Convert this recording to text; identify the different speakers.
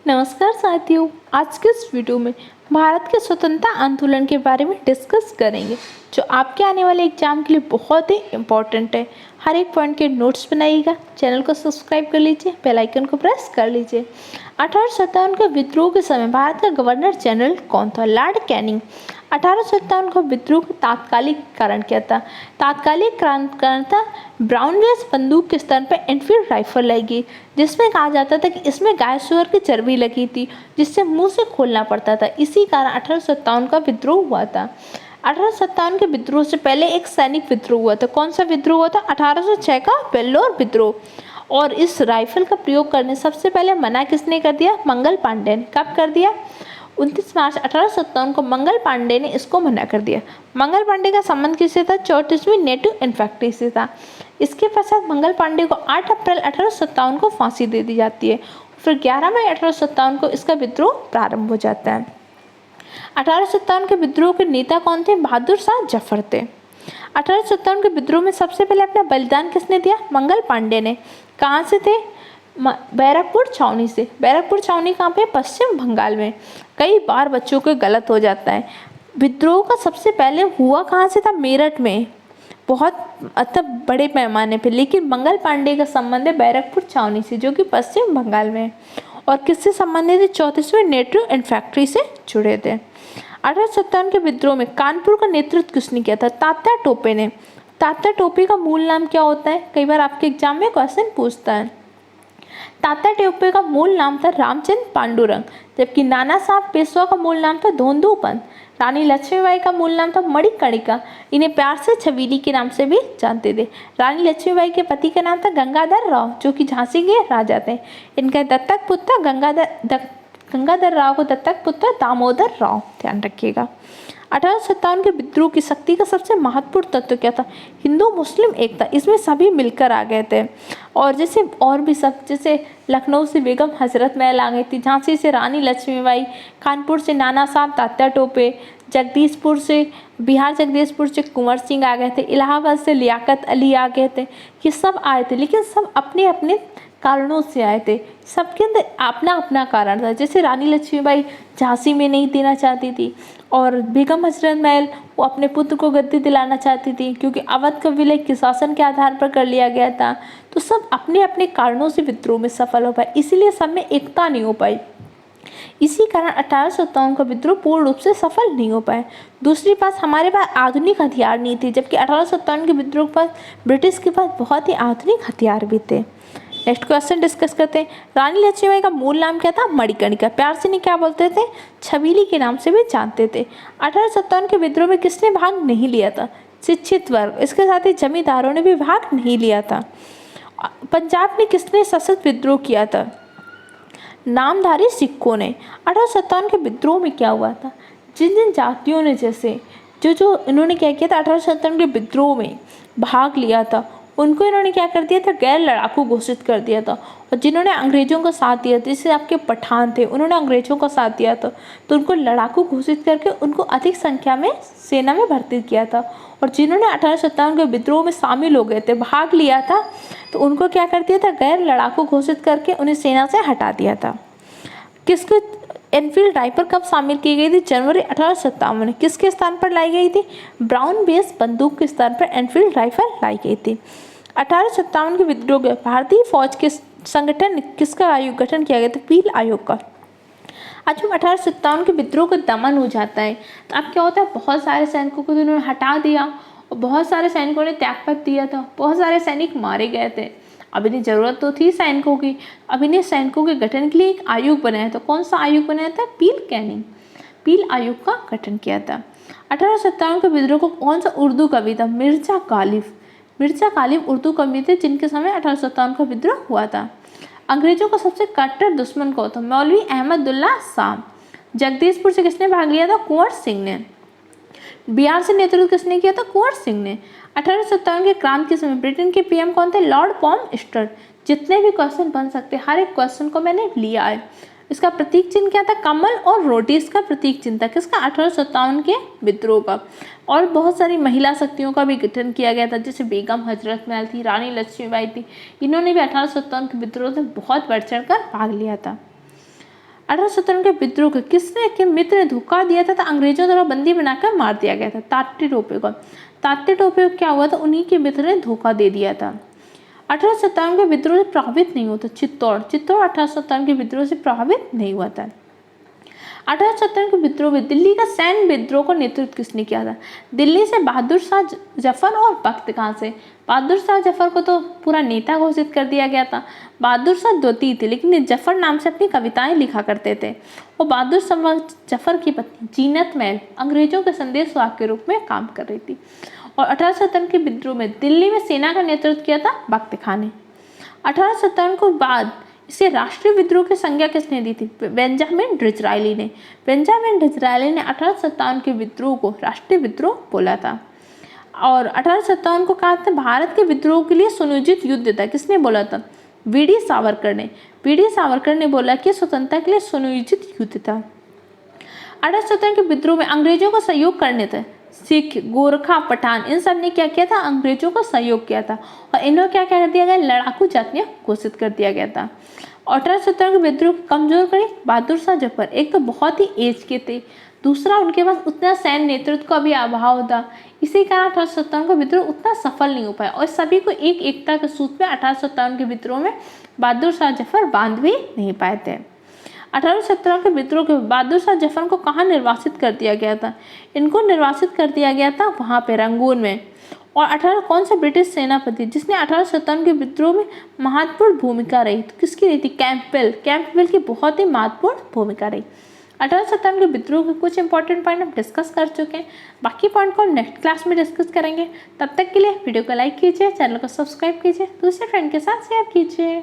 Speaker 1: नमस्कार साथियों, आज के इस वीडियो में भारत के स्वतंत्रता आंदोलन के बारे में डिस्कस करेंगे जो आपके आने वाले एग्जाम के लिए बहुत ही इम्पोर्टेंट है। हर एक पॉइंट के नोट्स बनाइएगा, चैनल को सब्सक्राइब कर लीजिए, बेल आइकन को प्रेस कर लीजिए। 1857 के विद्रोह के समय भारत का गवर्नर जनरल कौन था? Lord Canning. 1857 का विद्रोह का तात्कालिक कारण क्या था? तात्कालिक कारण था ब्राउन बेस बंदूक के स्थान पर एनफील्ड राइफल लगी, जिसमें कहा जाता था कि इसमें गाय सुअर की चर्बी लगी थी जिससे मुंह से खोलना पड़ता था। इसी कारण 1857 का विद्रोह हुआ था। 1857 के विद्रोह से पहले एक सैनिक विद्रोह हुआ था। कौन सा विद्रोह हुआ था? 1806 का वेल्लोर विद्रोह। और इस राइफल का प्रयोग करने सबसे पहले मना किसने कर दिया? मंगल पांडे ने। कब कर दिया? 29 मार्च 1857 को मंगल पांडे ने इसको मना कर दिया। मंगल पांडे का संबंध किससे था? 34वीं नेटिव इन्फैंट्री से था। इसके पश्चात मंगल पांडे को 8 अप्रैल 1857 को फांसी दे दी जाती है। फिर 11 मई 1857 को इसका विद्रोह प्रारंभ हो जाता है। 1857 के विद्रोह के नेता कौन थे? बहादुर शाह जफर थे। 1857 के विद्रोह में सबसे पहले अपना बलिदान किसने दिया? मंगल पांडे ने। कहाँ से थे? बैरकपुर छावनी से। बैरकपुर छावनी कहाँ पे? पश्चिम बंगाल में। कई बार बच्चों को गलत हो जाता है। विद्रोह का सबसे पहले हुआ कहाँ से था? मेरठ में, बहुत बड़े पैमाने पे। लेकिन मंगल पांडे का संबंध है बैरकपुर छावनी से, जो कि पश्चिम बंगाल में। और किससे संबंधित है? 34वीं नेटिव इन्फैंट्री से जुड़े थे। 1857 के विद्रोह में कानपुर का नेतृत्व किसने किया था? तात्या टोपे ने। तात्या टोपे का मूल नाम क्या होता है? कई बार आपके एग्जाम में क्वेश्चन पूछता है। तात्या टोपे का मूल नाम था रामचंद्र पांडुरंग, जबकि नाना साहब पेशवा का मूल नाम था धोंदू पंत। रानी लक्ष्मीबाई का मूल नाम था मणिकर्णिका। इन्हें प्यार से छबीली के नाम से भी जानते थे। रानी लक्ष्मीबाई के पति का नाम था गंगाधर राव, जो कि झांसी के राजा थे। इनका दत्तक पुत्र गंगाधर राव को दत्तक पुत्र दामोदर राव, ध्यान रखिएगा। 1857 के विद्रोह की शक्ति का सबसे महत्वपूर्ण तत्व क्या था? हिंदू मुस्लिम एकता। इसमें सभी मिलकर आ गए थे। और भी सब, जैसे लखनऊ से बेगम हजरत महल आ गई थी, झांसी से रानी लक्ष्मीबाई, कानपुर से नाना साहब तात्या टोपे, बिहार जगदीशपुर से कुंवर सिंह आ गए थे, इलाहाबाद से लियाकत अली आ गए थे। ये सब आए थे, लेकिन सब अपने अपने कारणों से आए थे। सबके अंदर अपना अपना कारण था। जैसे रानी लक्ष्मीबाई झांसी में नहीं देना चाहती थी, और बेगम हजरत महल वो अपने पुत्र को गद्दी दिलाना चाहती थी, क्योंकि अवध का विलय किस शासन के आधार पर कर लिया गया था। तो सब अपने अपने कारणों से विद्रोह में सफल हो पाए, इसीलिए सब में एकता नहीं हो पाई। इसी कारण 1857 का विद्रोह पूर्ण रूप से सफल नहीं हो पाए। दूसरी बात, हमारे पास आधुनिक हथियार नहीं थे, जबकि 1857 के विद्रोह के पास ब्रिटिश के पास बहुत ही आधुनिक हथियार भी थे। नेक्स्ट क्वेश्चन डिस्कस करते हैं। रानी लक्ष्मीबाई का मूल नाम क्या था? मणिकर्णिका। प्यार से नहीं क्या बोलते थे? छबीली के नाम से भी जानते थे। 1857 के विद्रोह में किसने भाग नहीं लिया था? शिक्षित वर्ग। इसके साथ ही जमींदारों ने भी भाग नहीं लिया था। पंजाब में किसने सशक्त विद्रोह किया था? नामधारी सिखों ने। 1857 के विद्रोह में क्या हुआ था? जिन जिन जातियों ने जो इन्होंने क्या किया था, 1857 के विद्रोह में भाग लिया था, उनको इन्होंने क्या कर दिया था? गैर लड़ाकू घोषित कर दिया था। और जिन्होंने अंग्रेजों का साथ दिया था, जैसे आपके पठान थे, उन्होंने अंग्रेजों का साथ दिया था, तो उनको लड़ाकू घोषित करके उनको अधिक संख्या में सेना में भर्ती किया था। और जिन्होंने 1857 के विद्रोह में शामिल हो गए थे, भाग लिया था, तो उनको क्या कर दिया था? गैर लड़ाकू घोषित करके उन्हें सेना से हटा दिया था। किसको एनफील्ड राइफल कब शामिल की गई थी? जनवरी 1857 में। किसके स्थान पर लाई गई थी? ब्राउन बेस बंदूक के स्थान पर एनफील्ड राइफल लाई गई थी। 1857 के विद्रोह के भारतीय फौज के संगठन किसका आयोग गठन किया गया था? पील आयोग का। आज हम 1857 के विद्रोह का दमन हो जाता है, तो अब क्या होता है? बहुत सारे सैनिकों को उन्होंने हटा दिया, और बहुत सारे सैनिकों ने त्यागपत्र दिया था। बहुत सारे सैनिक मारे गए थे। अब इन्हें ज़रूरत तो थी सैनिकों की। अब इन्हें सैनिकों के गठन के लिए एक आयोग बनाया था। कौन सा आयोग बनाया था? पील आयोग का गठन किया था। 1857 के विद्रोह को कौन सा उर्दू कवि था? मिर्जा गालिब उर्दू कवि थे, जिनके समय 1857 का विद्रोह हुआ था। अंग्रेजों का सबसे कट्टर दुश्मन कौन था? मौलवी अहमदुल्ला शाह। जगदीशपुर से किसने भाग लिया था? कुंवर सिंह ने। बिहार से नेतृत्व किसने किया था? कुंवर सिंह ने। 1857 के क्रांति के समय ब्रिटेन के पीएम कौन थे? लॉर्ड पॉम्स्टर। जितने भी क्वेश्चन बन सकते, हर एक क्वेश्चन को मैंने लिया है। इसका प्रतीक चिन्ह क्या था? कमल और रोटी इसका प्रतीक चिन्ह था। किसका? 1857 के विद्रोह का। और बहुत सारी महिला शक्तियों का भी गठन किया गया था, जैसे बेगम हजरत महल थी, रानी लक्ष्मीबाई थी। इन्होंने भी 1857 के विद्रोह में बहुत बढ़ चढ़ कर भाग लिया था। 1857 के विद्रोह के किसने के मित्र ने धोखा दिया था, तो अंग्रेजों द्वारा बंदी बनाकर मार दिया गया था तात्या टोपे को। तात्या टोपे को क्या हुआ था, उन्हीं के मित्र ने धोखा दे दिया था। 1857 के विद्रोह से प्रभावित नहीं होता चित्तौड़ 1857 के विद्रोह से प्रभावित नहीं हुआ था। 1857 के विद्रोह में दिल्ली का सैन्य विद्रोह का नेतृत्व किसने किया था, दिल्ली से बहादुर शाह जफर और बख्त खान से। बहादुर शाह जफर को तो पूरा नेता घोषित कर दिया गया था। बहादुर शाह द्वितीय थे, लेकिन जफर नाम से अपनी कविताएं लिखा करते थे। और बहादुर शाह जफर की पत्नी जीनत महल अंग्रेजों के संदेशवाहक के रूप में काम कर रही थी। और 1857 के विद्रोह में दिल्ली में सेना का नेतृत्व किया था बख्त खान ने। 1857 के बाद इसे राष्ट्रीय विद्रोह की संज्ञा किसने दी थी, बेंजामिन डिज़रायली ने। बेंजामिन डिज़रायली ने 1857 के विद्रोह को राष्ट्रीय विद्रोह बोला था। और 1857 को कहा था भारत के विद्रोह के लिए सुनियोजित युद्ध था, किसने बोला था, वीडी सावरकर ने। वीडी सावरकर ने बोला कि स्वतंत्रता के लिए सुनियोजित युद्ध था। 1857 के विद्रोह में अंग्रेजों का सहयोग करने थे सिख, गोरखा, पठान, इन सब ने क्या किया था, अंग्रेजों को सहयोग किया था। और इन्हें क्या कर दिया गया, लड़ाकू जातियां घोषित कर दिया गया था। 1857 के विद्रोह को कमजोर करे बहादुर शाह जफर। एक तो बहुत ही एज के थे, दूसरा उनके पास उतना सैन्य नेतृत्व का भी अभाव था। इसी कारण 1857 का विद्रोह उतना सफल नहीं हो पाया। और सभी को एक एकता के सूत्र में 1857 के विद्रोह में बहादुर शाह जफर बांध भी नहीं पाए थे। 1817 के विद्रोह के बहादुर शाह जफर को कहाँ निर्वासित कर दिया गया था, इनको निर्वासित कर दिया गया था वहाँ पे रंगून में। और 18 कौन सा ब्रिटिश सेनापति जिसने 1857 के विद्रोह में महत्वपूर्ण भूमिका रही, तो किसकी रही थी, कैंपबेल की बहुत ही महत्वपूर्ण भूमिका रही। 1857 के विद्रोह के कुछ इंपॉर्टेंट पॉइंट हम डिस्कस कर चुके हैं, बाकी पॉइंट को हम नेक्स्ट क्लास में डिस्कस करेंगे। तब तक के लिए वीडियो को लाइक कीजिए, चैनल को सब्सक्राइब कीजिए, दूसरे फ्रेंड के साथ शेयर कीजिए।